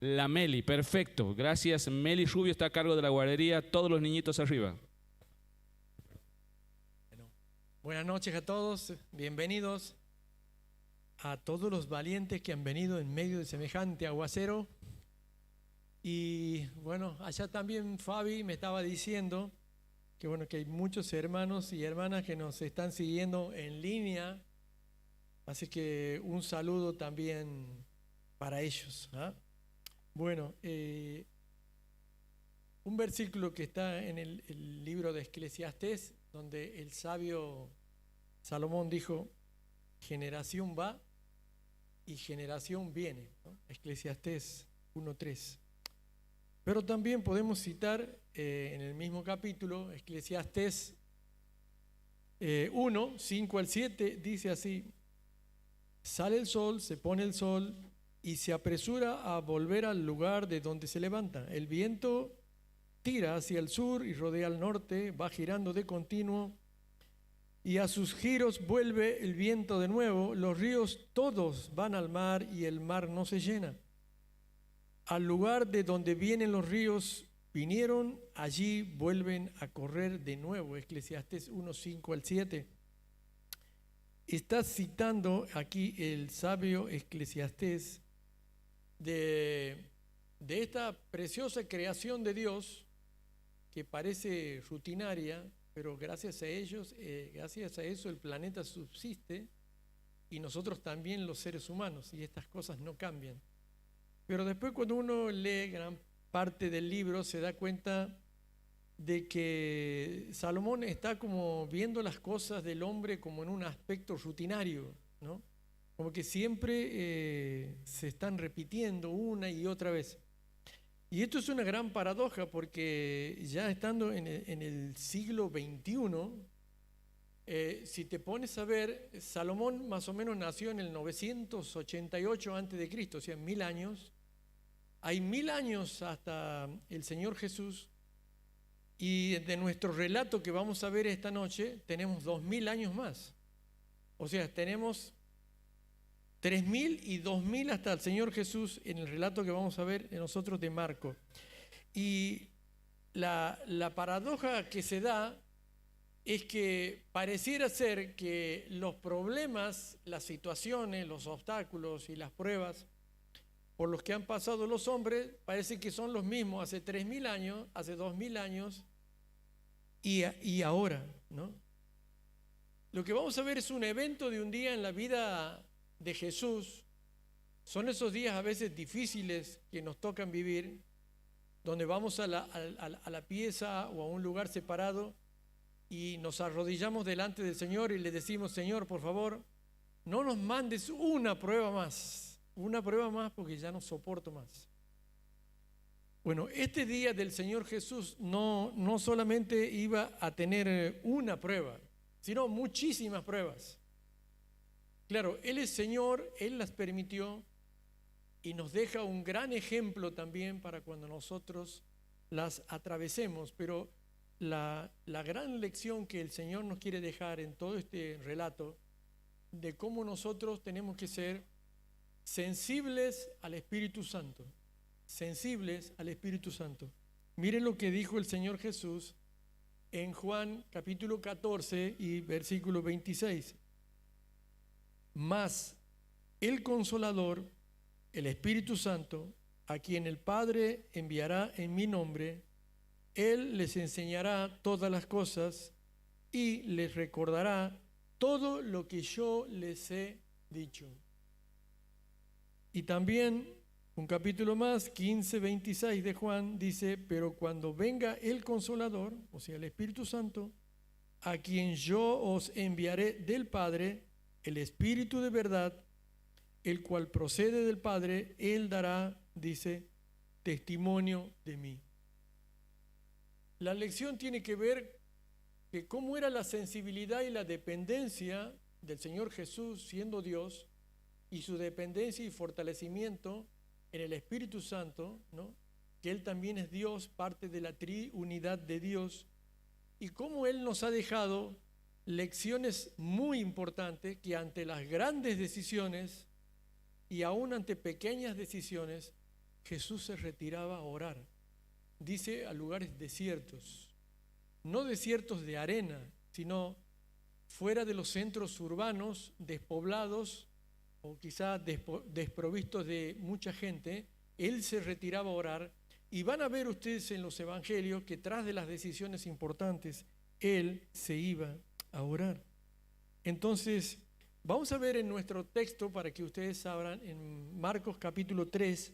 La Meli, perfecto. Gracias. Meli Rubio está a cargo de la guardería. Todos los niñitos arriba. Bueno, buenas noches a todos. Bienvenidos a todos los valientes que han venido en medio de semejante aguacero. Y bueno, allá también Fabi me estaba diciendo que bueno, que hay muchos hermanos y hermanas que nos están siguiendo en línea. Así que un saludo también para ellos, ¿ah? Bueno, un versículo que está en el libro de Eclesiastés, donde el sabio Salomón dijo, generación va y generación viene, ¿no? Eclesiastés 1:3. Pero también podemos citar en el mismo capítulo, Eclesiastés 1, 5 al 7, dice así: sale el sol, se pone el sol y se apresura a volver al lugar de donde se levanta. El viento tira hacia el sur y rodea al norte, va girando de continuo y a sus giros vuelve el viento de nuevo. Los ríos todos van al mar y el mar no se llena. Al lugar de donde vienen los ríos vinieron, allí vuelven a correr de nuevo. Eclesiastés 1, 5 al 7. Está citando aquí el sabio Eclesiastés de esta preciosa creación de Dios que parece rutinaria, pero gracias a ellos, gracias a eso el planeta subsiste y nosotros también los seres humanos, y estas cosas no cambian. Pero después cuando uno lee gran parte del libro se da cuenta de que Salomón está como viendo las cosas del hombre como en un aspecto rutinario, ¿no? Como que siempre se están repitiendo una y otra vez. Y esto es una gran paradoja porque ya estando en el siglo XXI, si te pones a ver, Salomón más o menos nació en el 988 a.C., o sea, 1000 años. Hay 1000 años hasta el Señor Jesús, y de nuestro relato que vamos a ver esta noche tenemos 2000 años más. O sea, tenemos 3000 y 2000 hasta el Señor Jesús en el relato que vamos a ver nosotros de Marco. Y la paradoja que se da es que pareciera ser que los problemas, las situaciones, los obstáculos y las pruebas por los que han pasado los hombres parece que son los mismos hace 3000 años, hace 2000 años y ahora, ¿no? Lo que vamos a ver es un evento de un día en la vida de Jesús. Son esos días a veces difíciles que nos tocan vivir, donde vamos a la pieza o a un lugar separado y nos arrodillamos delante del Señor y le decimos: Señor, por favor, no nos mandes una prueba más porque ya no soporto más. Bueno, este día del Señor Jesús no solamente iba a tener una prueba, sino muchísimas pruebas. Claro, Él es Señor, Él las permitió y nos deja un gran ejemplo también para cuando nosotros las atravesemos, pero la gran lección que el Señor nos quiere dejar en todo este relato de cómo nosotros tenemos que ser sensibles al Espíritu Santo, sensibles al Espíritu Santo. Miren lo que dijo el Señor Jesús en Juan capítulo 14 y versículo 26. Mas el Consolador, el Espíritu Santo, a quien el Padre enviará en mi nombre, Él les enseñará todas las cosas y les recordará todo lo que yo les he dicho. Y también un capítulo más, 15:26 de Juan, dice: pero cuando venga el Consolador, o sea, el Espíritu Santo, a quien yo os enviaré del Padre, el Espíritu de verdad, el cual procede del Padre, Él dará, dice, testimonio de mí. La lección tiene que ver que cómo era la sensibilidad y la dependencia del Señor Jesús siendo Dios, y su dependencia y fortalecimiento en el Espíritu Santo, ¿no? Que Él también es Dios, parte de la triunidad de Dios, y cómo Él nos ha dejado lecciones muy importantes que ante las grandes decisiones y aún ante pequeñas decisiones Jesús se retiraba a orar. Dice a lugares desiertos, no desiertos de arena, sino fuera de los centros urbanos, despoblados o quizás desprovistos de mucha gente. Él se retiraba a orar, y van a ver ustedes en los evangelios que tras de las decisiones importantes, él se iba a orar. Entonces, vamos a ver en nuestro texto, para que ustedes abran en Marcos capítulo 3,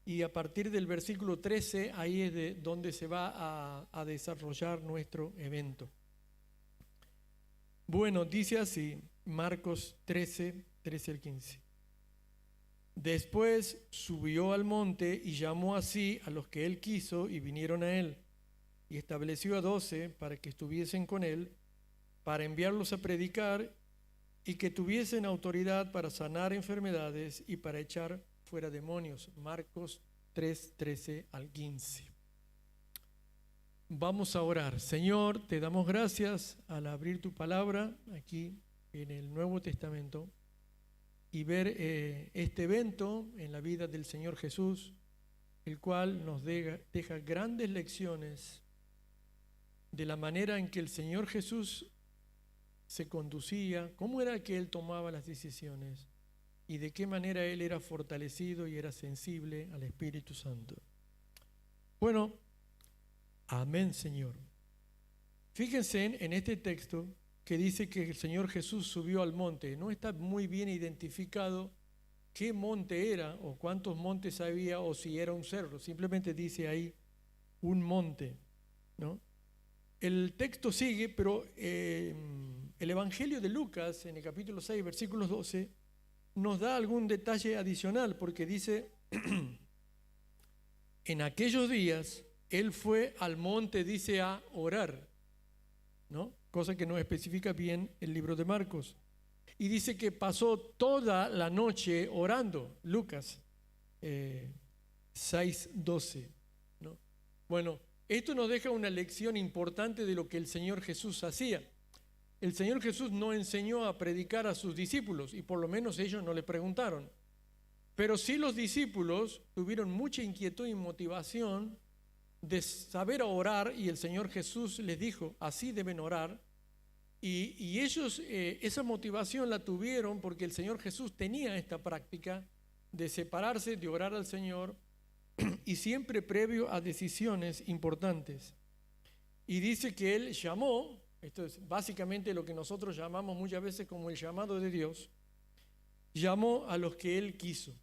y a partir del versículo 13, ahí es de donde se va a desarrollar nuestro evento. Bueno, dice así, Marcos 13, 13 al 15. Después subió al monte y llamó así a los que él quiso, y vinieron a él. Y estableció a 12 para que estuviesen con él, para enviarlos a predicar, y que tuviesen autoridad para sanar enfermedades y para echar fuera demonios. Marcos 3, 13 al 15. Vamos a orar. Señor, te damos gracias al abrir tu palabra aquí en el Nuevo Testamento y ver este evento en la vida del Señor Jesús, el cual nos deja grandes lecciones de la manera en que el Señor Jesús se conducía, cómo era que Él tomaba las decisiones y de qué manera Él era fortalecido y era sensible al Espíritu Santo. Bueno, amén, Señor. Fíjense en este texto que dice que el Señor Jesús subió al monte. No está muy bien identificado qué monte era o cuántos montes había o si era un cerro. Simplemente dice ahí un monte, ¿no? El texto sigue, pero el Evangelio de Lucas, en el capítulo 6, versículos 12, nos da algún detalle adicional, porque dice, en aquellos días, él fue al monte, dice, a orar, ¿no? Cosa que no especifica bien el libro de Marcos. Y dice que pasó toda la noche orando, Lucas 6, 12, ¿no? Bueno, esto nos deja una lección importante de lo que el Señor Jesús hacía. El Señor Jesús no enseñó a predicar a sus discípulos, y por lo menos ellos no le preguntaron. Pero sí los discípulos tuvieron mucha inquietud y motivación de saber orar, y el Señor Jesús les dijo, así deben orar. Y ellos esa motivación la tuvieron porque el Señor Jesús tenía esta práctica de separarse, de orar al Señor, y siempre previo a decisiones importantes. Y dice que Él llamó, esto es básicamente lo que nosotros llamamos muchas veces como el llamado de Dios, llamó a los que Él quiso.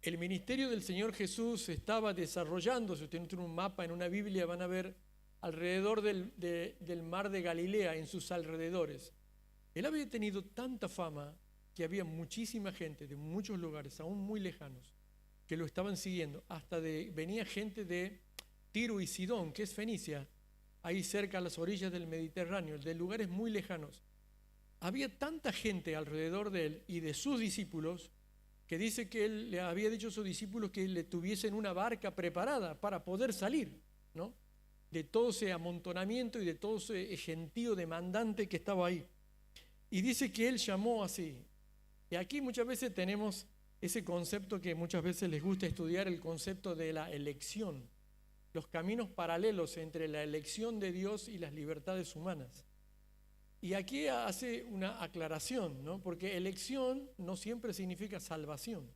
El ministerio del Señor Jesús estaba desarrollando. Si ustedes tienen un mapa en una Biblia, van a ver alrededor del mar de Galilea, en sus alrededores. Él había tenido tanta fama que había muchísima gente de muchos lugares, aún muy lejanos, que lo estaban siguiendo. Venía gente de Tiro y Sidón, que es Fenicia, ahí cerca a las orillas del Mediterráneo, de lugares muy lejanos. Había tanta gente alrededor de él y de sus discípulos, que dice que él le había dicho a sus discípulos que le tuviesen una barca preparada para poder salir, ¿no?, de todo ese amontonamiento y de todo ese gentío demandante que estaba ahí. Y dice que él llamó así. Y aquí muchas veces tenemos ese concepto que muchas veces les gusta estudiar, el concepto de la elección, los caminos paralelos entre la elección de Dios y las libertades humanas. Y aquí hace una aclaración, ¿no?, porque elección no siempre significa salvación.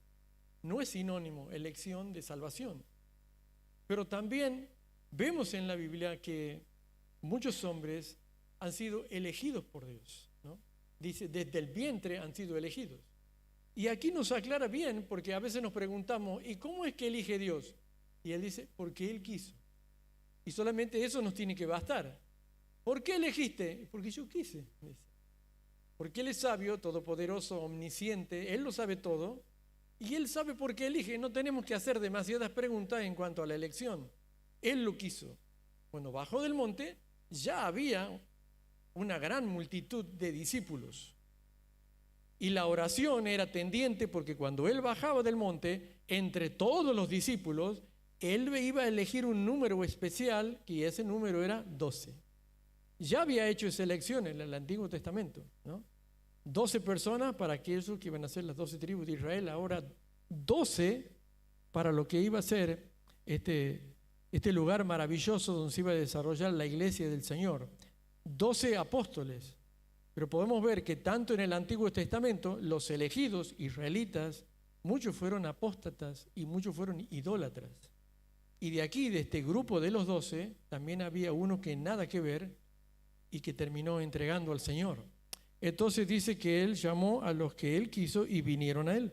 No es sinónimo elección de salvación. Pero también vemos en la Biblia que muchos hombres han sido elegidos por Dios, ¿no? Dice, desde el vientre han sido elegidos. Y aquí nos aclara bien, porque a veces nos preguntamos, ¿y cómo es que elige Dios? Y Él dice, porque Él quiso. Y solamente eso nos tiene que bastar. ¿Por qué elegiste? Porque yo quise. Porque Él es sabio, todopoderoso, omnisciente, Él lo sabe todo, y Él sabe por qué elige. No tenemos que hacer demasiadas preguntas en cuanto a la elección. Él lo quiso. Cuando bajó del monte, ya había una gran multitud de discípulos. Y la oración era tendiente, porque cuando Él bajaba del monte, entre todos los discípulos, Él iba a elegir un número especial, y ese número era 12. Ya había hecho esa elección en el Antiguo Testamento, ¿no? 12 personas para aquellos que iban a ser las 12 tribus de Israel. Ahora 12 para lo que iba a ser este lugar maravilloso donde se iba a desarrollar la iglesia del Señor. 12 apóstoles. Pero podemos ver que tanto en el Antiguo Testamento, los elegidos israelitas, muchos fueron apóstatas y muchos fueron idólatras. Y de aquí, de este grupo de los 12, también había uno que nada que ver y que terminó entregando al Señor. Entonces dice que Él llamó a los que Él quiso y vinieron a Él.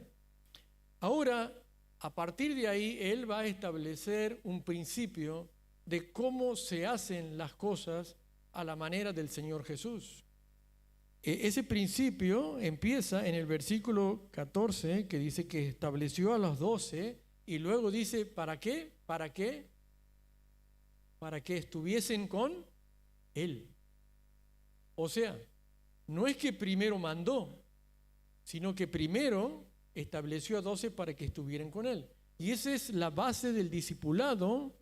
Ahora, a partir de ahí, Él va a establecer un principio de cómo se hacen las cosas a la manera del Señor Jesús. Ese principio empieza en el versículo 14, que dice que estableció a los 12, y luego dice, ¿para qué? ¿Para qué? Para que estuviesen con Él. O sea, no es que primero mandó, sino que primero estableció a 12 para que estuvieran con Él. Y esa es la base del discipulado,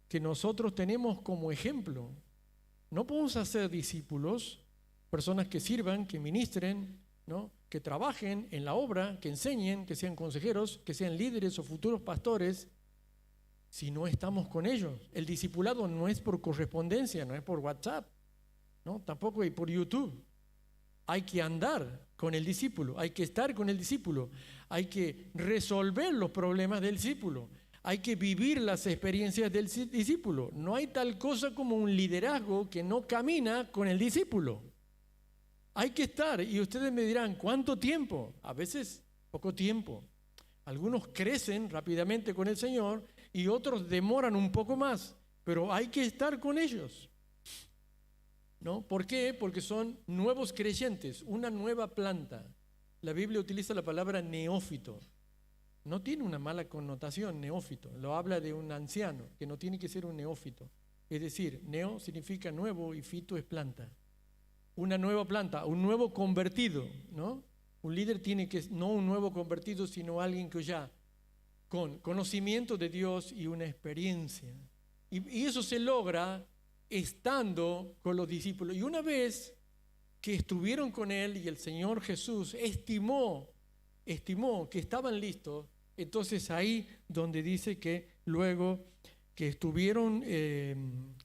que nosotros tenemos como ejemplo. No podemos hacer discípulos, personas que sirvan, que ministren, ¿no? Que trabajen en la obra, que enseñen, que sean consejeros, que sean líderes o futuros pastores, si no estamos con ellos. El discipulado no es por correspondencia, no es por WhatsApp, ¿no? Tampoco es por YouTube. Hay que andar con el discípulo, hay que estar con el discípulo, hay que resolver los problemas del discípulo. Hay que vivir las experiencias del discípulo. No hay tal cosa como un liderazgo que no camina con el discípulo. Hay que estar, y ustedes me dirán, ¿cuánto tiempo? A veces poco tiempo. Algunos crecen rápidamente con el Señor y otros demoran un poco más, pero hay que estar con ellos, ¿no? ¿Por qué? Porque son nuevos creyentes, una nueva planta. La Biblia utiliza la palabra neófito. No tiene una mala connotación, neófito. Lo habla de un anciano, que no tiene que ser un neófito. Es decir, neo significa nuevo y fito es planta. Una nueva planta, un nuevo convertido, ¿no? Un líder tiene que, no un nuevo convertido, sino alguien que ya con conocimiento de Dios y una experiencia. Y eso se logra estando con los discípulos. Y una vez que estuvieron con Él y el Señor Jesús estimó que estaban listos, entonces ahí donde dice que luego que estuvieron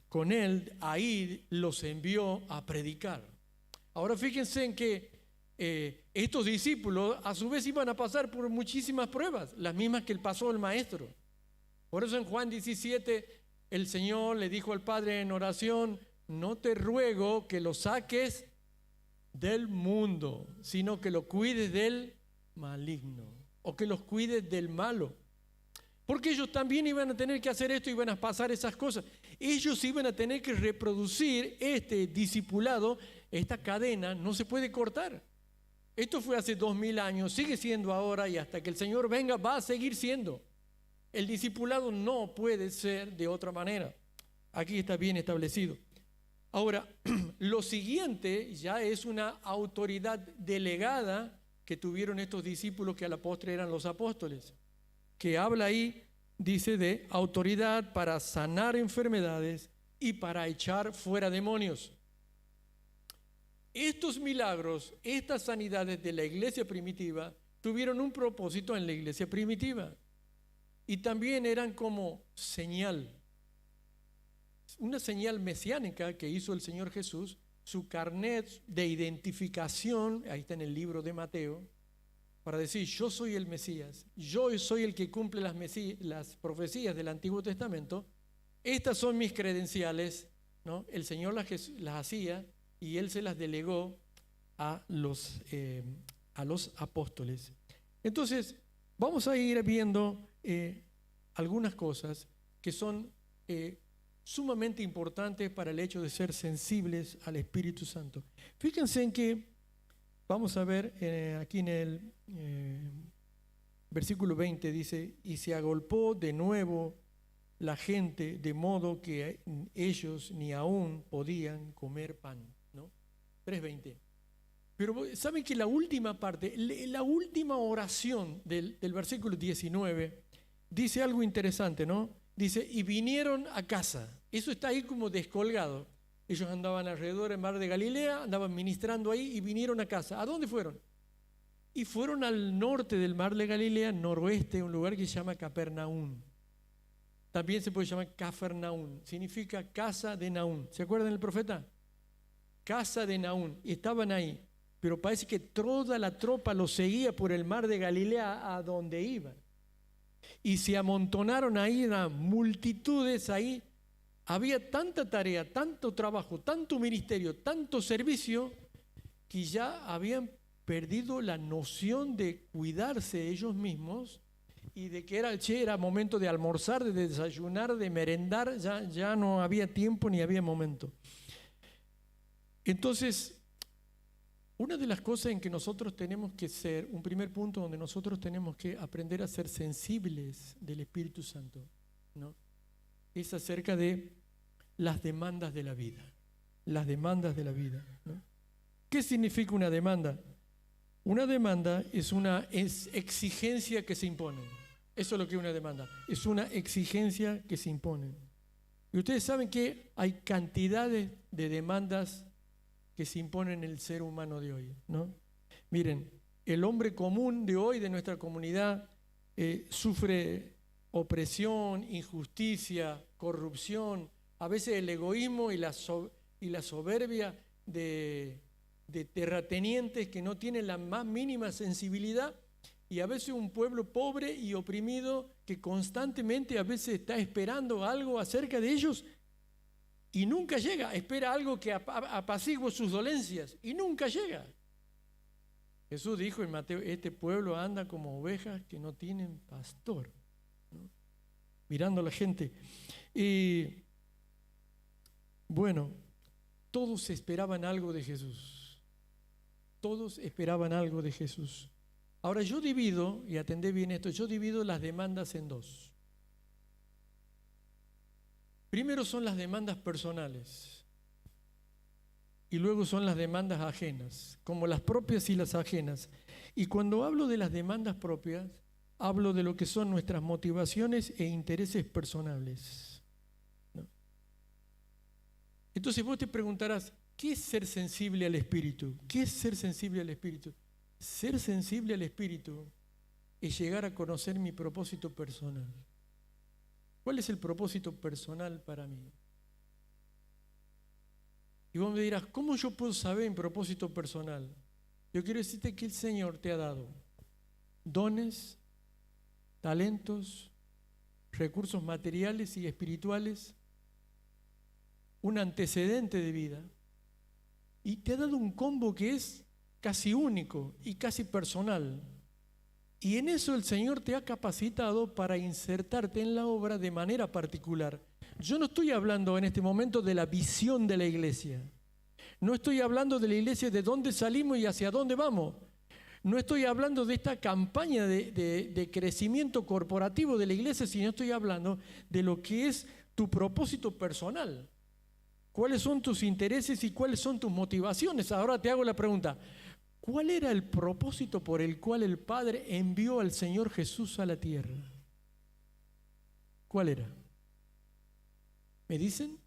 con Él, ahí los envió a predicar. Ahora fíjense en que estos discípulos a su vez iban a pasar por muchísimas pruebas, las mismas que pasó el Maestro. Por eso en Juan 17 el Señor le dijo al Padre en oración, no te ruego que lo saques del mundo, sino que lo cuides del maligno, o que los cuides del malo. Porque ellos también iban a tener que hacer esto, iban a pasar esas cosas. Ellos iban a tener que reproducir este discipulado, esta cadena no se puede cortar. Esto fue hace 2000 años, sigue siendo ahora y hasta que el Señor venga va a seguir siendo. El discipulado no puede ser de otra manera. Aquí está bien establecido. Ahora, lo siguiente ya es una autoridad delegada que tuvieron estos discípulos que a la postre eran los apóstoles, que habla ahí, dice, de autoridad para sanar enfermedades y para echar fuera demonios. Estos milagros, estas sanidades de la iglesia primitiva tuvieron un propósito en la iglesia primitiva y también eran como señal, una señal mesiánica que hizo el Señor Jesús, su carnet de identificación, ahí está en el libro de Mateo, para decir yo soy el Mesías, yo soy el que cumple las profecías del Antiguo Testamento, estas son mis credenciales, ¿no? El Señor las hacía y Él se las delegó a los apóstoles. Entonces, vamos a ir viendo algunas cosas que son sumamente importantes para el hecho de ser sensibles al Espíritu Santo. Fíjense en que, vamos a ver aquí en el versículo 20, dice, y se agolpó de nuevo la gente de modo que ellos ni aún podían comer pan, ¿no? 3:20. Pero saben que la última parte, la última oración del versículo 19, dice algo interesante, ¿no? Dice, y vinieron a casa. Eso está ahí como descolgado. Ellos andaban alrededor del mar de Galilea, andaban ministrando ahí y vinieron a casa. ¿A dónde fueron? y fueron al norte del mar de Galilea, noroeste, un lugar que se llama Capernaum. También se puede llamar Cafarnaún, significa casa de Naún. ¿Se acuerdan del profeta? Casa de Naún, y estaban ahí, pero parece que toda la tropa los seguía por el mar de Galilea a donde iban. Y se amontonaron ahí, multitudes ahí. Había tanta tarea, tanto trabajo, tanto ministerio, tanto servicio, que ya habían perdido la noción de cuidarse ellos mismos y de que era momento de almorzar, de desayunar, de merendar, ya no había tiempo ni había momento. Entonces, una de las cosas en que nosotros tenemos que ser, un primer punto donde nosotros tenemos que aprender a ser sensibles del Espíritu Santo, ¿no?, es acerca de las demandas de la vida. Las demandas de la vida, ¿no? ¿Qué significa una demanda? Una demanda es una exigencia que se impone. Eso es lo que es una demanda. Es una exigencia que se impone. Y ustedes saben que hay cantidades de demandas que se imponen en el ser humano de hoy, ¿no? Miren, el hombre común de hoy, de nuestra comunidad, sufre opresión, injusticia, corrupción, a veces el egoísmo y la soberbia de terratenientes que no tienen la más mínima sensibilidad, y a veces un pueblo pobre y oprimido que constantemente a veces está esperando algo acerca de ellos y nunca llega, espera algo que apacigüe sus dolencias y nunca llega. Jesús dijo en Mateo, este pueblo anda como ovejas que no tienen pastor, ¿no?, mirando a la gente. Y bueno, todos esperaban algo de Jesús. Todos esperaban algo de Jesús. Ahora yo divido, y atendé bien esto, yo divido las demandas en dos. Primero son las demandas personales y luego son las demandas ajenas, como las propias y las ajenas. Y cuando hablo de las demandas propias, hablo de lo que son nuestras motivaciones e intereses personales, ¿no? Entonces vos te preguntarás, ¿qué es ser sensible al Espíritu? ¿Qué es ser sensible al Espíritu? Ser sensible al Espíritu es llegar a conocer mi propósito personal. ¿Cuál es el propósito personal para mí? Y vos me dirás, ¿cómo yo puedo saber mi propósito personal? Yo quiero decirte que el Señor te ha dado dones, talentos, recursos materiales y espirituales, un antecedente de vida, y te ha dado un combo que es casi único y casi personal. Y en eso el Señor te ha capacitado para insertarte en la obra de manera particular. Yo no estoy hablando en este momento de la visión de la iglesia. No estoy hablando de la iglesia, de dónde salimos y hacia dónde vamos. No estoy hablando de esta campaña de crecimiento corporativo de la iglesia, sino estoy hablando de lo que es tu propósito personal. ¿Cuáles son tus intereses y cuáles son tus motivaciones? Ahora te hago la pregunta. ¿Cuál era el propósito por el cual el Padre envió al Señor Jesús a la tierra? ¿Cuál era? ¿Me dicen?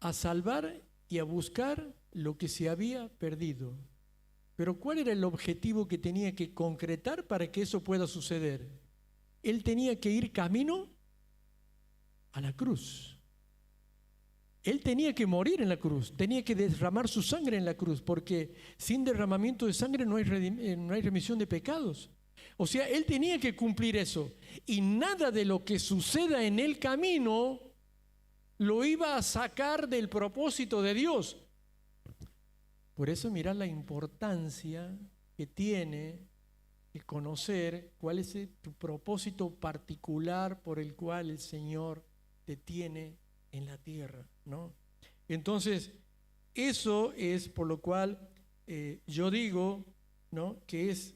A salvar y a buscar lo que se había perdido. Pero ¿cuál era el objetivo que tenía que concretar para que eso pueda suceder? Él tenía que ir camino a la cruz. Él tenía que morir en la cruz, tenía que derramar su sangre en la cruz, porque sin derramamiento de sangre no hay remisión de pecados. O sea, Él tenía que cumplir eso. Y nada de lo que suceda en el camino lo iba a sacar del propósito de Dios. Por eso mirá la importancia que tiene el conocer cuál es tu propósito particular por el cual el Señor te tiene en la tierra, ¿no? Entonces, eso es por lo cual yo digo, ¿no?, que es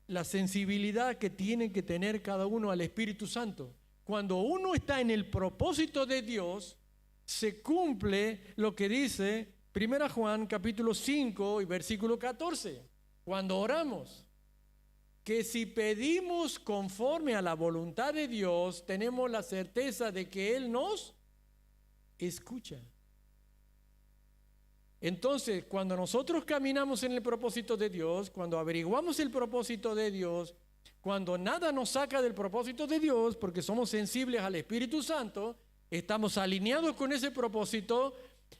la sensibilidad que tiene que tener cada uno al Espíritu Santo. Cuando uno está en el propósito de Dios, se cumple lo que dice 1 Juan capítulo 5 y versículo 14, cuando oramos, que si pedimos conforme a la voluntad de Dios, tenemos la certeza de que Él nos escucha. Entonces, cuando nosotros caminamos en el propósito de Dios, cuando averiguamos el propósito de Dios, cuando nada nos saca del propósito de Dios, porque somos sensibles al Espíritu Santo, estamos alineados con ese propósito,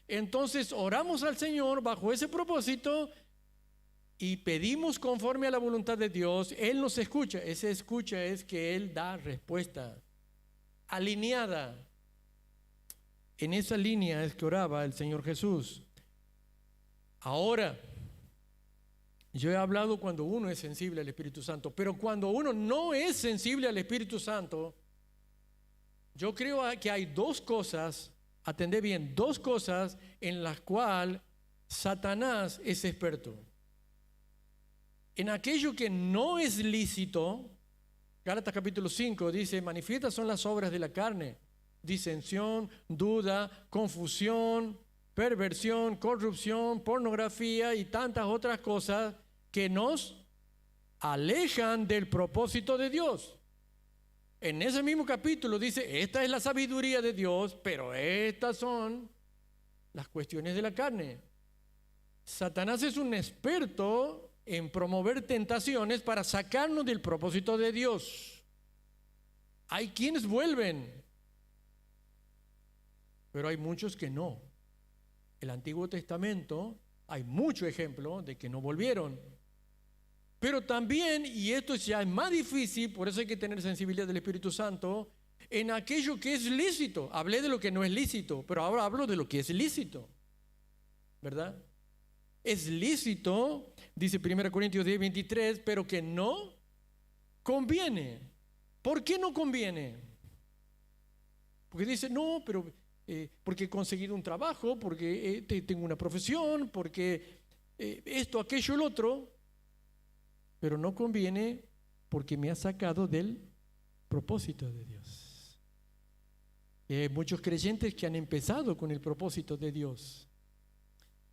entonces oramos al Señor bajo ese propósito y pedimos conforme a la voluntad de Dios. Él nos escucha. Esa escucha es que Él da respuesta alineada. En esa línea es que oraba el Señor Jesús. Ahora, yo he hablado cuando uno es sensible al Espíritu Santo, pero cuando uno no es sensible al Espíritu Santo, yo creo que hay dos cosas, atendé bien, dos cosas en las cuales Satanás es experto. En aquello que no es lícito, Gálatas capítulo 5 dice, manifiestas son las obras de la carne, disensión, duda, confusión, perversión, corrupción, pornografía y tantas otras cosas que nos alejan del propósito de Dios. En ese mismo capítulo dice, esta es la sabiduría de Dios, pero estas son las cuestiones de la carne. Satanás es un experto en promover tentaciones para sacarnos del propósito de Dios. Hay quienes vuelven, pero hay muchos que no. El Antiguo Testamento hay mucho ejemplo de que no volvieron. Pero también, y esto ya es más difícil, por eso hay que tener sensibilidad del Espíritu Santo, en aquello que es lícito. Hablé de lo que no es lícito, pero ahora hablo de lo que es lícito, ¿verdad? Es lícito, dice 1 Corintios 10, 23, pero que no conviene. ¿Por qué no conviene? Porque dice, no, pero porque he conseguido un trabajo, porque tengo una profesión, porque esto, aquello, el otro, pero no conviene porque me ha sacado del propósito de Dios. Hay muchos creyentes que han empezado con el propósito de Dios,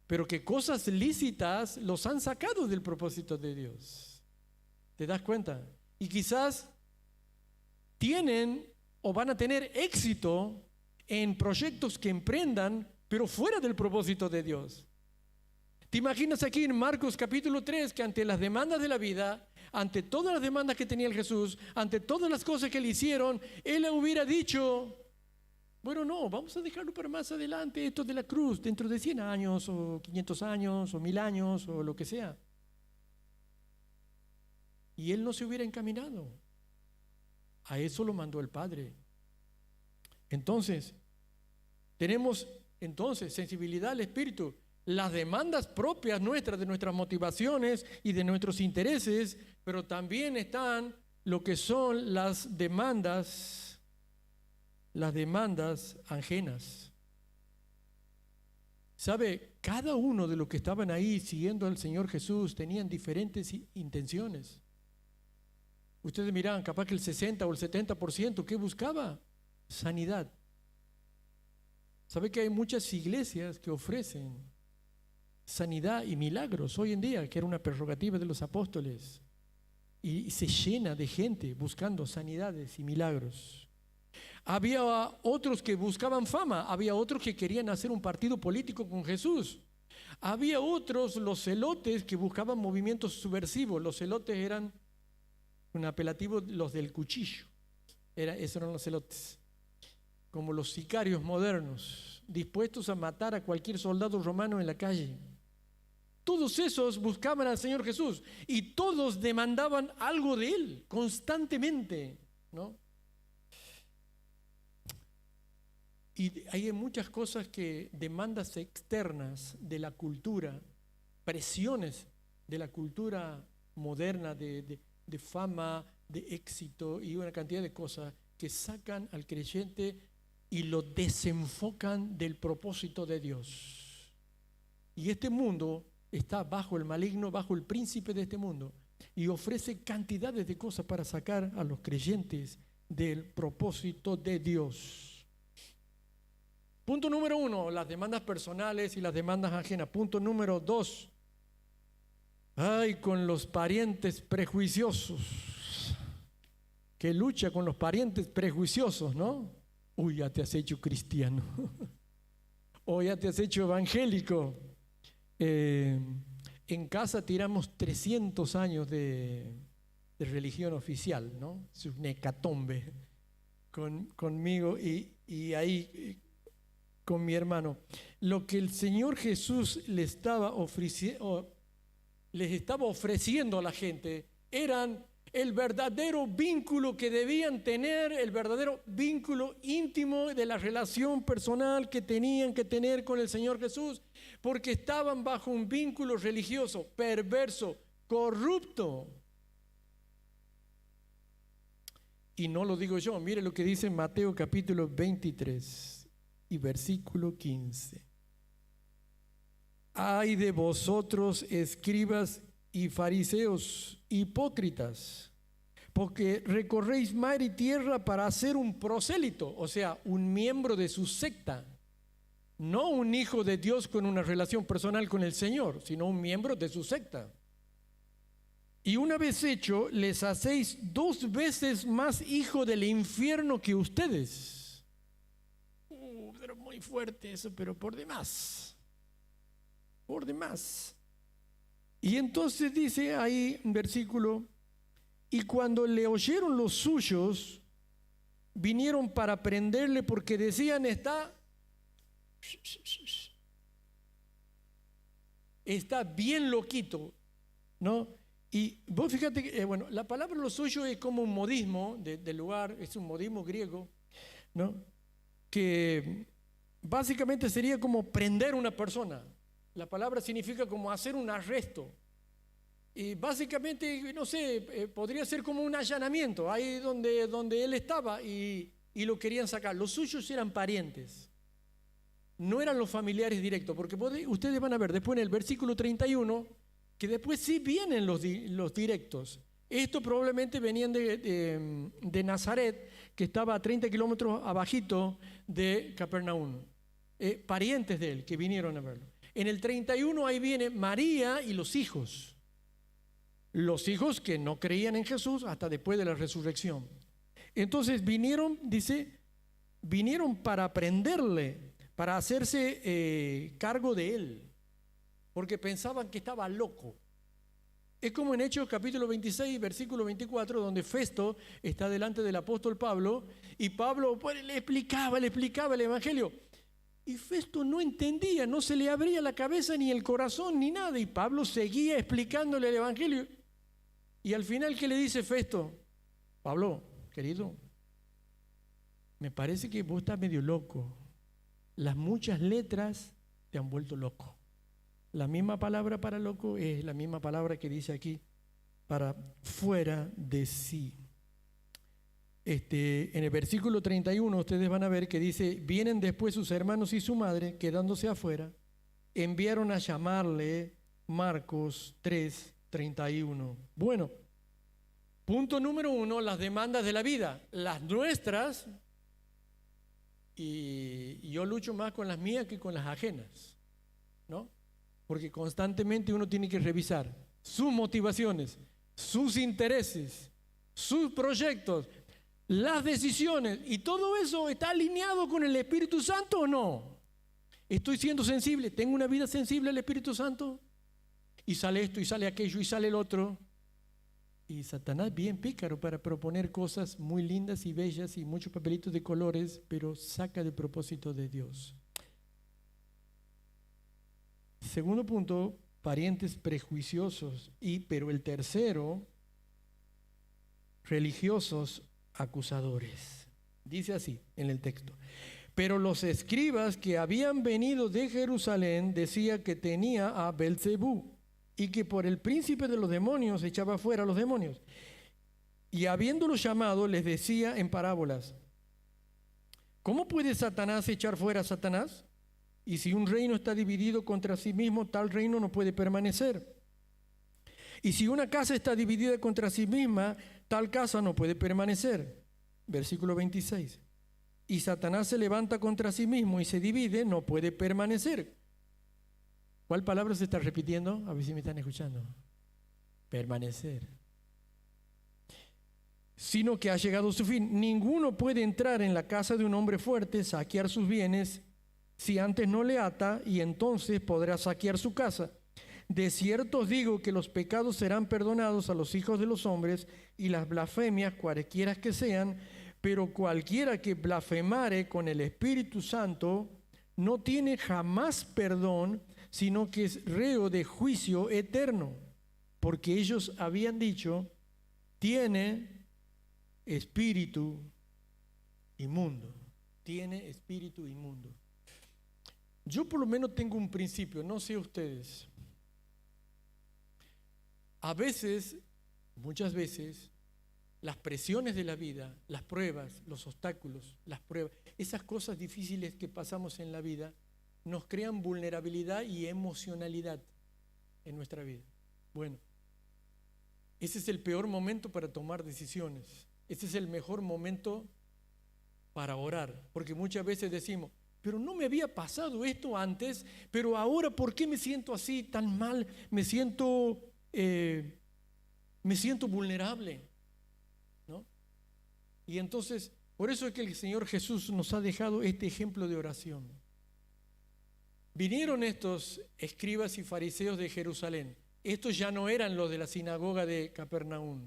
pero que cosas lícitas los han sacado del propósito de Dios. ¿Te das cuenta? Y quizás tienen o van a tener éxito en proyectos que emprendan, pero fuera del propósito de Dios. ¿Te imaginas aquí en Marcos capítulo 3 que ante las demandas de la vida, ante todas las demandas que tenía el Jesús, ante todas las cosas que le hicieron, Él hubiera dicho, bueno, no, vamos a dejarlo para más adelante, esto de la cruz, dentro de 100 años, o 500 años, o 1000 años, o lo que sea? Y Él no se hubiera encaminado. A eso lo mandó el Padre. Entonces, tenemos sensibilidad al Espíritu. Las demandas propias nuestras, de nuestras motivaciones y de nuestros intereses, pero también están lo que son las demandas ajenas. ¿Sabe? Cada uno de los que estaban ahí siguiendo al Señor Jesús tenían diferentes intenciones. Ustedes miran, capaz que el 60 o el 70%, ¿qué buscaba? Sanidad. ¿Sabe que hay muchas iglesias que ofrecen sanidad y milagros hoy en día, que era una prerrogativa de los apóstoles, y se llena de gente buscando sanidades y milagros? Había otros que buscaban fama, había otros que querían hacer un partido político con Jesús, había otros, los celotes, que buscaban movimientos subversivos. Los celotes eran un apelativo, los del cuchillo, esos eran los celotes, como los sicarios modernos, dispuestos a matar a cualquier soldado romano en la calle. Todos esos buscaban al Señor Jesús y todos demandaban algo de Él constantemente, ¿no? Y hay muchas cosas que, demandas externas de la cultura, presiones de la cultura moderna, de fama, de éxito y una cantidad de cosas que sacan al creyente y lo desenfocan del propósito de Dios. Y este mundo está bajo el maligno, bajo el príncipe de este mundo, y ofrece cantidades de cosas para sacar a los creyentes del propósito de Dios. Punto número 1, las demandas personales y las demandas ajenas. Punto número 2, ay, con los parientes prejuiciosos. Que lucha con los parientes prejuiciosos, ¿no? Uy, ya te has hecho cristiano. O ya te has hecho evangélico. En casa tiramos 300 años de religión oficial, ¿no? Es un hecatombe conmigo y ahí con mi hermano. Lo que el Señor Jesús les estaba ofreciendo a la gente eran el verdadero vínculo que debían tener, el verdadero vínculo íntimo de la relación personal que tenían que tener con el Señor Jesús, porque estaban bajo un vínculo religioso, perverso, corrupto. Y no lo digo yo, mire lo que dice Mateo capítulo 23 y versículo 15. Ay de vosotros, escribas y fariseos hipócritas, porque recorréis mar y tierra para hacer un prosélito, o sea, un miembro de su secta, no un hijo de Dios con una relación personal con el Señor, sino un miembro de su secta. Y una vez hecho, les hacéis 2 veces más hijo del infierno que ustedes. Pero muy fuerte eso, pero por demás. Por demás. Y entonces dice ahí un versículo, y cuando le oyeron los suyos, vinieron para prenderle porque decían, está bien loquito, ¿no? Y vos fíjate que, bueno, la palabra lo suyo es como un modismo del lugar, es un modismo griego, ¿no? Que básicamente sería como prender una persona. La palabra significa como hacer un arresto. Y básicamente, no sé, podría ser como un allanamiento, ahí donde él estaba y lo querían sacar. Los suyos eran parientes, no eran los familiares directos, porque ustedes van a ver después en el versículo 31, que después sí vienen los directos. Estos probablemente venían de Nazaret, que estaba a 30 kilómetros abajito de Capernaum. Parientes de él que vinieron a verlo. En el 31 ahí viene María y los hijos. Los hijos que no creían en Jesús hasta después de la resurrección. Entonces vinieron, dice, vinieron para prenderle, para hacerse cargo de él, porque pensaban que estaba loco. Es como en Hechos capítulo 26, versículo 24, donde Festo está delante del apóstol Pablo, y Pablo le explicaba el evangelio. Y Festo no entendía, no se le abría la cabeza ni el corazón ni nada, y Pablo seguía explicándole el evangelio. Y al final, ¿qué le dice Festo? Pablo, querido, me parece que vos estás medio loco. Las muchas letras te han vuelto loco. La misma palabra para loco es la misma palabra que dice aquí para fuera de sí. En el versículo 31 ustedes van a ver que dice, vienen después sus hermanos y su madre, quedándose afuera, enviaron a llamarle. Marcos 3:31. Bueno, punto número 1, las demandas de la vida, las nuestras, y yo lucho más con las mías que con las ajenas, ¿no? Porque constantemente uno tiene que revisar sus motivaciones, sus intereses, sus proyectos, las decisiones, y todo eso está alineado con el Espíritu Santo o no. ¿Estoy siendo sensible? ¿Tengo una vida sensible al Espíritu Santo? Y sale esto, y sale aquello, y sale el otro. Y Satanás bien pícaro para proponer cosas muy lindas y bellas y muchos papelitos de colores, pero saca del propósito de Dios. Segundo punto, parientes prejuiciosos. Pero el tercero, religiosos acusadores. Dice así en el texto. Pero los escribas que habían venido de Jerusalén decía que tenía a Belcebú y que por el príncipe de los demonios echaba fuera a los demonios. Y habiéndolos llamado les decía en parábolas: ¿cómo puede Satanás echar fuera a Satanás? Y si un reino está dividido contra sí mismo, tal reino no puede permanecer. Y si una casa está dividida contra sí misma, tal casa no puede permanecer. Versículo 26. Y Satanás se levanta contra sí mismo y se divide, no puede permanecer. ¿Cuál palabra se está repitiendo? A ver si me están escuchando. Permanecer. Sino que ha llegado su fin. Ninguno puede entrar en la casa de un hombre fuerte, saquear sus bienes, si antes no le ata, y entonces podrá saquear su casa. De cierto os digo que los pecados serán perdonados a los hijos de los hombres y las blasfemias, cualquiera que sean, pero cualquiera que blasfemare con el Espíritu Santo no tiene jamás perdón, sino que es reo de juicio eterno, porque ellos habían dicho, tiene espíritu inmundo, tiene espíritu inmundo. Yo por lo menos tengo un principio, no sé ustedes. A veces, muchas veces, las presiones de la vida, las pruebas, los obstáculos, las pruebas, esas cosas difíciles que pasamos en la vida, nos crean vulnerabilidad y emocionalidad en nuestra vida. Bueno, ese es el peor momento para tomar decisiones. Ese es el mejor momento para orar, porque muchas veces decimos, pero no me había pasado esto antes, pero ahora ¿por qué me siento así tan mal? Me siento vulnerable, ¿no? Y entonces, por eso es que el Señor Jesús nos ha dejado este ejemplo de oración. Vinieron estos escribas y fariseos de Jerusalén. Estos ya no eran los de la sinagoga de Capernaum.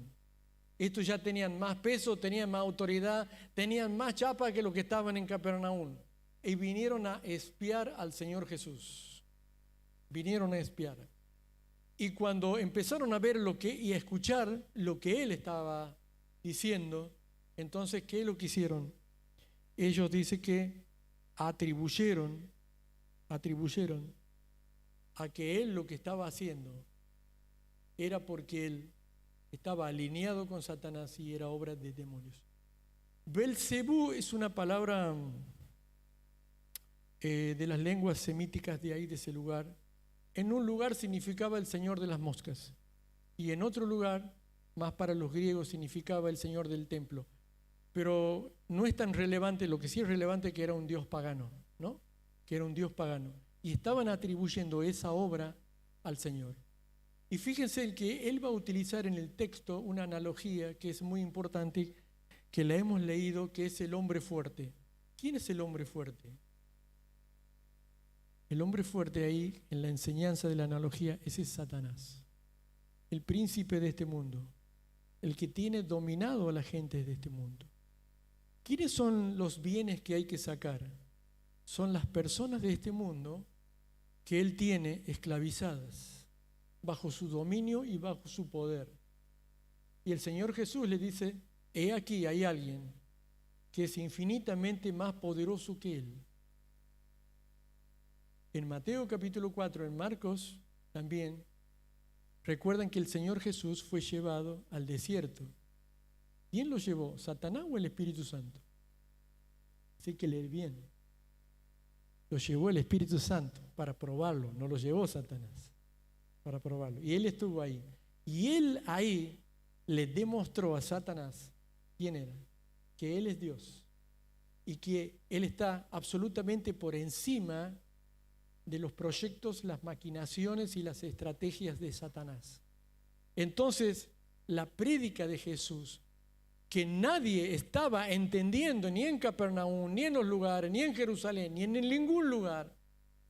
Estos ya tenían más peso, tenían más autoridad, tenían más chapa que los que estaban en Capernaum. Y vinieron a espiar al Señor Jesús. Vinieron a espiar. Y cuando empezaron a ver y a escuchar lo que Él estaba diciendo, entonces, ¿qué es lo que hicieron? Ellos dicen que atribuyeron a que Él lo que estaba haciendo era porque Él estaba alineado con Satanás y era obra de demonios. Belcebú es una palabra de las lenguas semíticas de ahí, de ese lugar. En un lugar significaba el señor de las moscas y en otro lugar, más para los griegos, significaba el señor del templo. Pero no es tan relevante, lo que sí es relevante es que era un dios pagano, ¿no? Que era un dios pagano. Y estaban atribuyendo esa obra al Señor. Y fíjense que él va a utilizar en el texto una analogía que es muy importante, que la hemos leído, que es el hombre fuerte. ¿Quién es el hombre fuerte? El hombre fuerte ahí, en la enseñanza de la analogía, ese es Satanás, el príncipe de este mundo, el que tiene dominado a la gente de este mundo. ¿Quiénes son los bienes que hay que sacar? Son las personas de este mundo que él tiene esclavizadas, bajo su dominio y bajo su poder. Y el Señor Jesús le dice, he aquí hay alguien que es infinitamente más poderoso que él. En Mateo capítulo 4, en Marcos también, recuerdan que el Señor Jesús fue llevado al desierto. ¿Quién lo llevó? ¿Satanás o el Espíritu Santo? Así que leer bien. Lo llevó el Espíritu Santo para probarlo, no lo llevó Satanás para probarlo. Y él estuvo ahí. Y él ahí le demostró a Satanás quién era, que él es Dios y que él está absolutamente por encima de los proyectos, las maquinaciones y las estrategias de Satanás. Entonces, la prédica de Jesús, que nadie estaba entendiendo ni en Capernaum, ni en los lugares, ni en Jerusalén, ni en ningún lugar,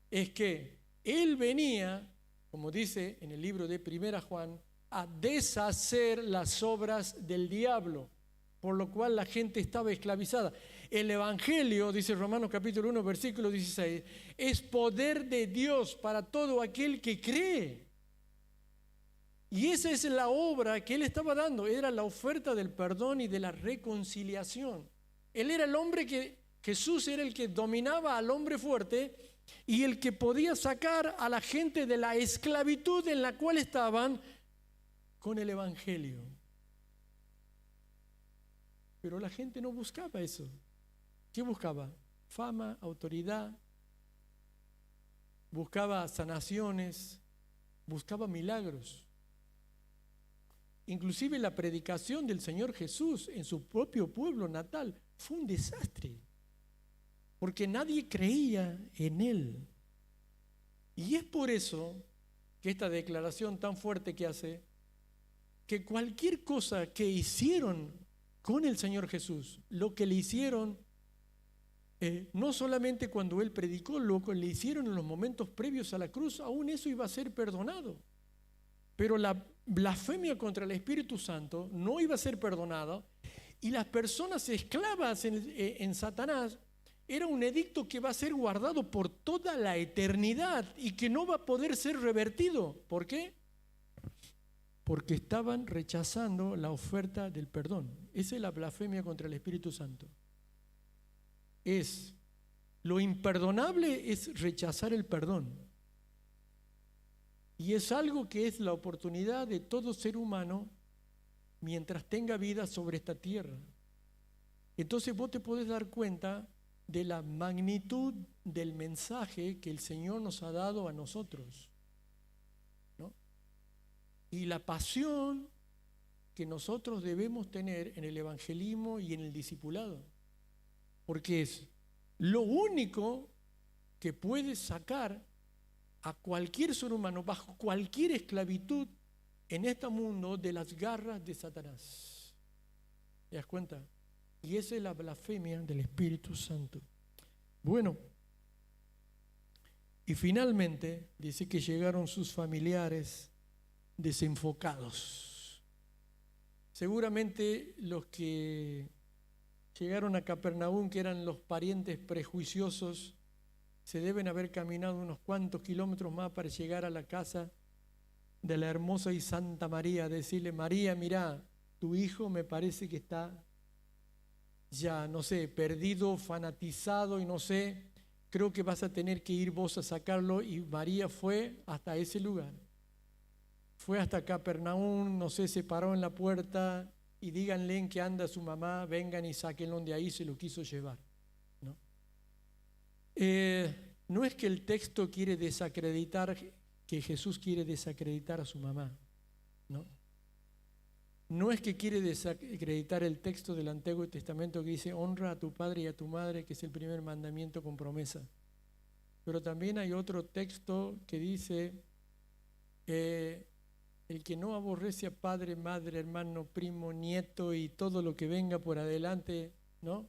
es que Él venía, como dice en el libro de 1 Juan, a deshacer las obras del diablo, por lo cual la gente estaba esclavizada. El Evangelio, dice Romanos capítulo 1, versículo 16, es poder de Dios para todo aquel que cree. Y esa es la obra que Él estaba dando, era la oferta del perdón y de la reconciliación. Él era el hombre Jesús era el que dominaba al hombre fuerte y el que podía sacar a la gente de la esclavitud en la cual estaban con el Evangelio. Pero la gente no buscaba eso. ¿Qué buscaba? Fama, autoridad, buscaba sanaciones, buscaba milagros. Inclusive la predicación del Señor Jesús en su propio pueblo natal fue un desastre, porque nadie creía en Él. Y es por eso que esta declaración tan fuerte que hace, que cualquier cosa que hicieron con el Señor Jesús, lo que le hicieron no solamente cuando él predicó lo que le hicieron en los momentos previos a la cruz, aún eso iba a ser perdonado. Pero la blasfemia contra el Espíritu Santo no iba a ser perdonada, y las personas esclavas en Satanás era un edicto que va a ser guardado por toda la eternidad y que no va a poder ser revertido. ¿Por qué? Porque estaban rechazando la oferta del perdón. Esa es la blasfemia contra el Espíritu Santo. Lo imperdonable es rechazar el perdón. Y es algo que es la oportunidad de todo ser humano mientras tenga vida sobre esta tierra. Entonces vos te podés dar cuenta de la magnitud del mensaje que el Señor nos ha dado a nosotros, ¿no? Y la pasión que nosotros debemos tener en el evangelismo y en el discipulado, porque es lo único que puede sacar a cualquier ser humano bajo cualquier esclavitud en este mundo de las garras de Satanás. ¿Te das cuenta? Y esa es la blasfemia del Espíritu Santo. Bueno, y finalmente dice que llegaron sus familiares desenfocados. Seguramente los que llegaron a Capernaum, que eran los parientes prejuiciosos, se deben haber caminado unos cuantos kilómetros más para llegar a la casa de la hermosa y santa María, decirle: María, mira, tu hijo me parece que está ya, no sé, perdido, fanatizado y no sé, creo que vas a tener que ir vos a sacarlo. Y María fue hasta ese lugar, fue hasta Capernaum, no sé, se paró en la puerta y díganle en que anda su mamá, vengan y sáquenlo de ahí, se lo quiso llevar, ¿no? No es que el texto quiere desacreditar, que Jesús quiere desacreditar a su mamá, ¿no? No es que quiere desacreditar el texto del Antiguo Testamento que dice: honra a tu padre y a tu madre, que es el primer mandamiento con promesa. Pero también hay otro texto que dice: el que no aborrece a padre, madre, hermano, primo, nieto y todo lo que venga por adelante, ¿no?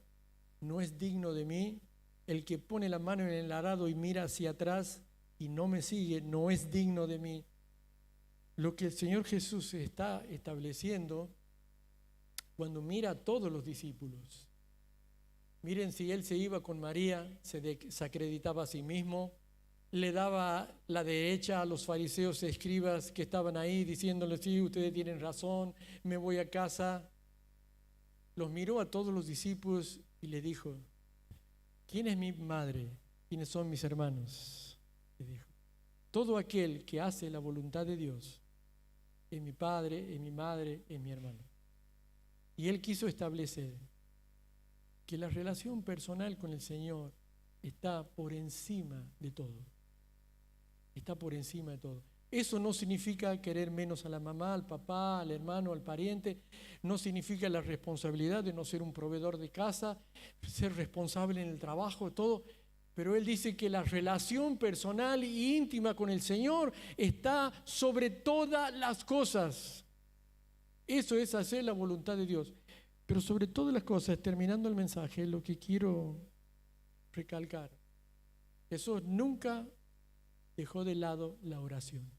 No es digno de mí. El que pone la mano en el arado y mira hacia atrás y no me sigue, no es digno de mí. Lo que el Señor Jesús está estableciendo cuando mira a todos los discípulos. Miren, si Él se iba con María, se desacreditaba a sí mismo, le daba la derecha a los fariseos y escribas que estaban ahí, diciéndoles: sí, ustedes tienen razón, me voy a casa. Los miró a todos los discípulos y le dijo: ¿quién es mi madre? ¿Quiénes son mis hermanos? Le dijo: todo aquel que hace la voluntad de Dios es mi padre, es mi madre, es mi hermano. Y Él quiso establecer que la relación personal con el Señor está por encima de todo. Está por encima de todo. Eso no significa querer menos a la mamá, al papá, al hermano, al pariente. No significa la responsabilidad de no ser un proveedor de casa, ser responsable en el trabajo, todo. Pero Él dice que la relación personal e íntima con el Señor está sobre todas las cosas. Eso es hacer la voluntad de Dios. Pero sobre todas las cosas, terminando el mensaje, lo que quiero recalcar: Jesús nunca dejó de lado la oración.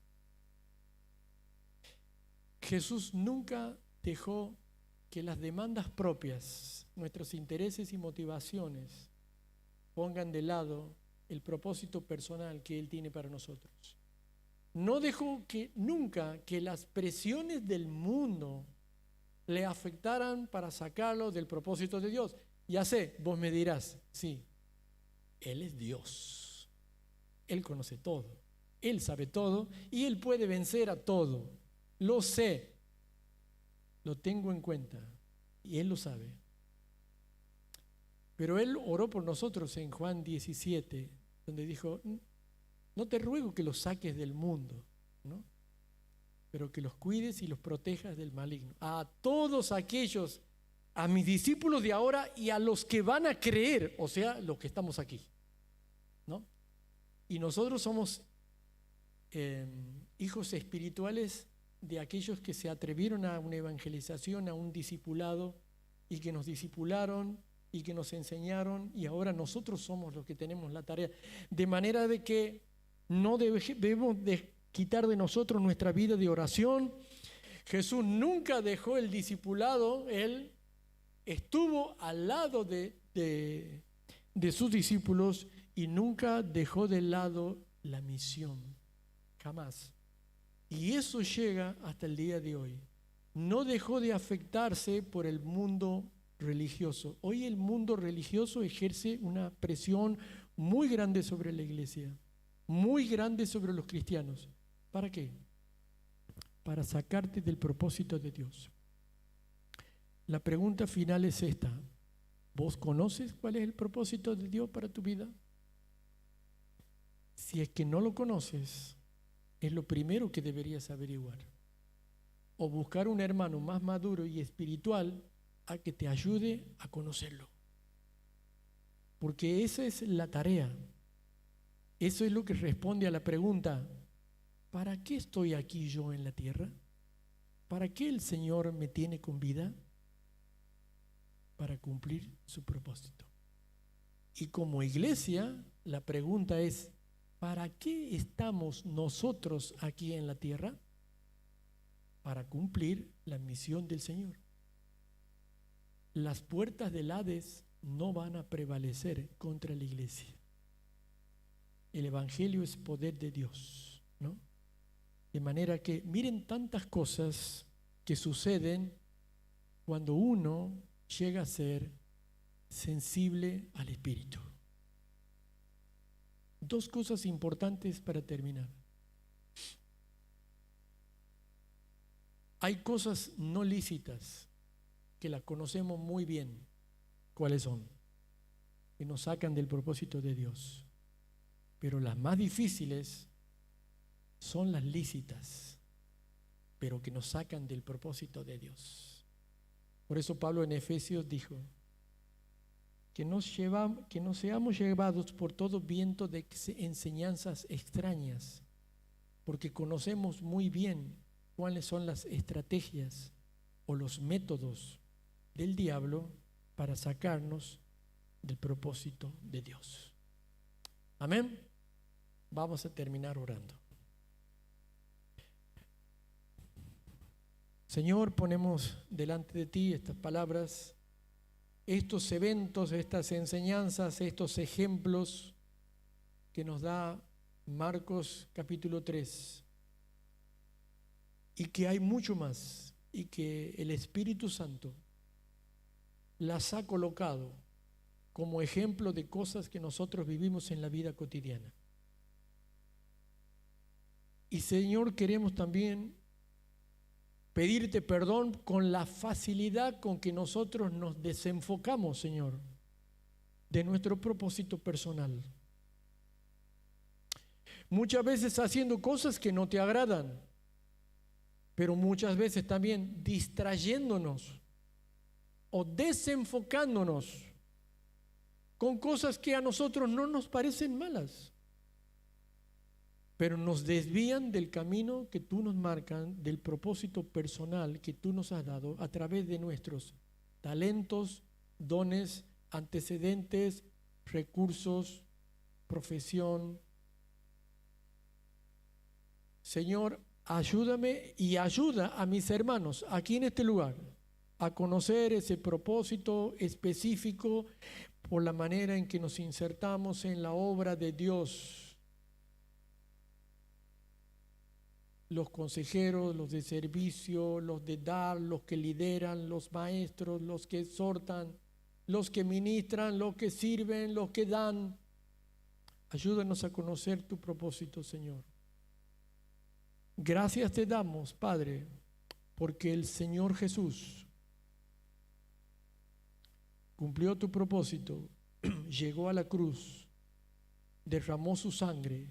Jesús nunca dejó que las demandas propias, nuestros intereses y motivaciones, pongan de lado el propósito personal que Él tiene para nosotros. No dejó nunca que las presiones del mundo le afectaran para sacarlo del propósito de Dios. Ya sé, vos me dirás: sí, Él es Dios, Él conoce todo, Él sabe todo y Él puede vencer a todo. Lo sé, lo tengo en cuenta y Él lo sabe. Pero Él oró por nosotros en Juan 17, donde dijo: no te ruego que los saques del mundo, ¿no?, pero que los cuides y los protejas del maligno. A todos aquellos, a mis discípulos de ahora y a los que van a creer, o sea, los que estamos aquí, ¿no? Y nosotros somos hijos espirituales de aquellos que se atrevieron a una evangelización, a un discipulado, y que nos discipularon y que nos enseñaron, y ahora nosotros somos los que tenemos la tarea. De manera de que no debemos de quitar de nosotros nuestra vida de oración. Jesús nunca dejó el discipulado, Él estuvo al lado de sus discípulos y nunca dejó de lado la misión, jamás. Y eso llega hasta el día de hoy. No dejó de afectarse por el mundo religioso. Hoy el mundo religioso ejerce una presión muy grande sobre la iglesia, muy grande sobre los cristianos. ¿Para qué? Para sacarte del propósito de Dios. La pregunta final es esta: ¿vos conoces cuál es el propósito de Dios para tu vida? Si es que no lo conoces, es lo primero que deberías averiguar. O buscar un hermano más maduro y espiritual a que te ayude a conocerlo. Porque esa es la tarea. Eso es lo que responde a la pregunta: ¿para qué estoy aquí yo en la tierra? ¿Para qué el Señor me tiene con vida? Para cumplir su propósito. Y como iglesia, la pregunta es: ¿para qué estamos nosotros aquí en la tierra? Para cumplir la misión del Señor. Las puertas del Hades no van a prevalecer contra la iglesia. El Evangelio es poder de Dios, ¿no? De manera que miren tantas cosas que suceden cuando uno llega a ser sensible al Espíritu. Dos cosas importantes para terminar. Hay cosas no lícitas que las conocemos muy bien. ¿Cuáles son? Que nos sacan del propósito de Dios. Pero las más difíciles son las lícitas, pero que nos sacan del propósito de Dios. Por eso Pablo en Efesios dijo que no seamos llevados por todo viento de enseñanzas extrañas, porque conocemos muy bien cuáles son las estrategias o los métodos del diablo para sacarnos del propósito de Dios. Amén. Vamos a terminar orando. Señor, ponemos delante de ti estas palabras, estos eventos, estas enseñanzas, estos ejemplos que nos da Marcos capítulo 3, y que hay mucho más, y que el Espíritu Santo las ha colocado como ejemplo de cosas que nosotros vivimos en la vida cotidiana. Y Señor, queremos también pedirte perdón con la facilidad con que nosotros nos desenfocamos, Señor, de nuestro propósito personal. Muchas veces haciendo cosas que no te agradan, pero muchas veces también distrayéndonos o desenfocándonos con cosas que a nosotros no nos parecen malas, pero nos desvían del camino que tú nos marcas, del propósito personal que tú nos has dado a través de nuestros talentos, dones, antecedentes, recursos, profesión. Señor, ayúdame y ayuda a mis hermanos aquí en este lugar a conocer ese propósito específico por la manera en que nos insertamos en la obra de Dios. Los consejeros, los de servicio, los de dar, los que lideran, los maestros, los que exhortan, los que ministran, los que sirven, los que dan. Ayúdanos a conocer tu propósito, Señor. Gracias te damos, Padre, porque el Señor Jesús cumplió tu propósito, llegó a la cruz, derramó su sangre,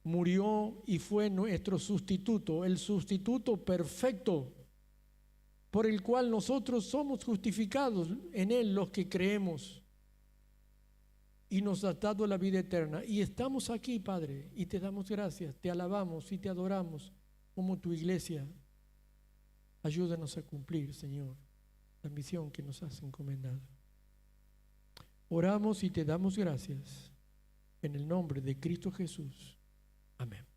murió y fue nuestro sustituto, el sustituto perfecto, por el cual nosotros somos justificados en Él los que creemos, y nos has dado la vida eterna. Y estamos aquí, Padre, y te damos gracias, te alabamos y te adoramos como tu iglesia. Ayúdanos a cumplir, Señor, la misión que nos has encomendado. Oramos y te damos gracias. En el nombre de Cristo Jesús. Amén.